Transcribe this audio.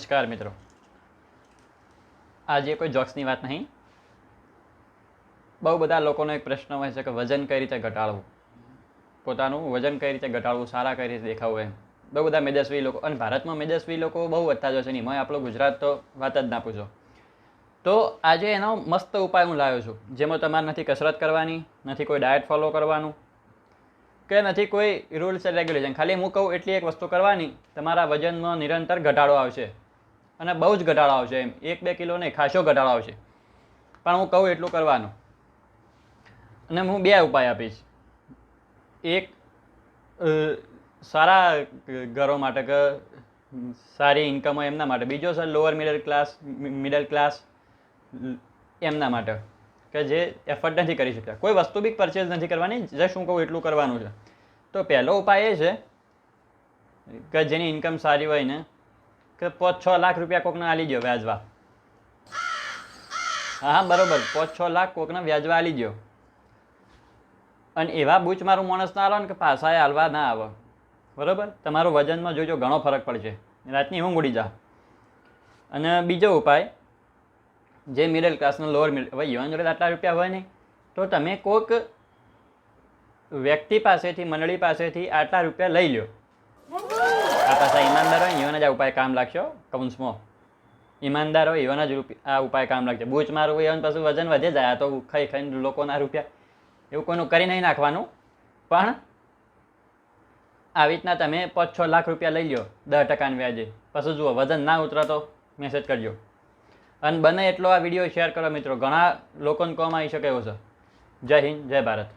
નમસ્કાર મિત્રો, આજે કોઈ જોક્સની વાત નહીં. બહુ બધા લોકોનો એક પ્રશ્ન હોય છે કે વજન કઈ રીતે ઘટાડવું, પોતાનું વજન કઈ રીતે ઘટાડવું, સારા કઈ રીતે દેખાવું. એમ બહુ બધા મેદસ્વી લોકો, અને ભારતમાં મેદસ્વી લોકો બહુ વધતા જશે નહીં. મેં આપણો ગુજરાત તો વાત જ ના પૂછો. તો આજે એનો મસ્ત ઉપાય હું લાવ્યો છું, જેમાં તમારે નથી કસરત કરવાની, નથી કોઈ ડાયટ ફોલો કરવાનું, કે નથી કોઈ રૂલ્સ એન્ડ રેગ્યુલેશન. ખાલી હું કહું એટલી એક વસ્તુ કરવાની, તમારા વજનમાં નિરંતર ઘટાડો આવશે, અને બહુ જ ઘટાડો આવશે. એમ 1-2 કિલો નહીં, ખાસો ઘટાડો આવશે. પણ હું કહું એટલું કરવાનું. અને હું 2 ઉપાય આપીશ. એક સારા ઘરો માટે, કે સારી ઇન્કમ હોય એમના માટે. બીજો છે લોઅર મિડલ ક્લાસ એમના માટે, કે જે એફર્ટ નથી કરી શકતા, કોઈ વસ્તુ બી પરચેઝ નથી કરવાની, જસ્ટ હું કહું એટલું કરવાનું છે. તો પહેલો ઉપાય એ છે કે જેની ઇન્કમ સારી હોય ને, કે 5-6 લાખ રૂપિયા કોકને આલી દો વ્યાજવા. હા બરોબર, 5-6 લાખ કોકને વ્યાજવા આલી દો. અને એવા બૂચ મારું માણસ ના આલો ને કે પાછા એ હાલવા ના આવે. બરોબર, તમારું વજનમાં જોજો ઘણો ફરક પડશે, રાતની ઊંઘ ઉડી જા. અને બીજો ઉપાય, જે મિડલ ક્લાસનો લોઅર મિડલ, હવે યુવાન જોડે આટલા રૂપિયા હોય નહીં, તો તમે કોઈક વ્યક્તિ પાસેથી, મંડળી પાસેથી આટલા રૂપિયા લઈ લો. આ પાછા ઈમાનદાર હોય એવાના જ આ ઉપાય કામ લાગશો. કૌંસમાં ઈમાનદાર હોય એવાના જ આ ઉપાય કામ લાગશે. બૂચ મારું હોય પાછું વજન વધે જાય. આ તો ખાઈ ખાઈને લોકોના રૂપિયા એવું કોઈનું કરી નહીં નાખવાનું. પણ આવી રીતના તમે 5-6 લાખ રૂપિયા લઈ લો 10% વ્યાજે, પછી જુઓ વજન ના ઉતરે તો મેસેજ કરજો. અને બને એટલો આ વિડીયો શેર કરો મિત્રો, ઘણા લોકોને કામ આવી શકે એવો છે. જય હિન્દ, જય ભારત.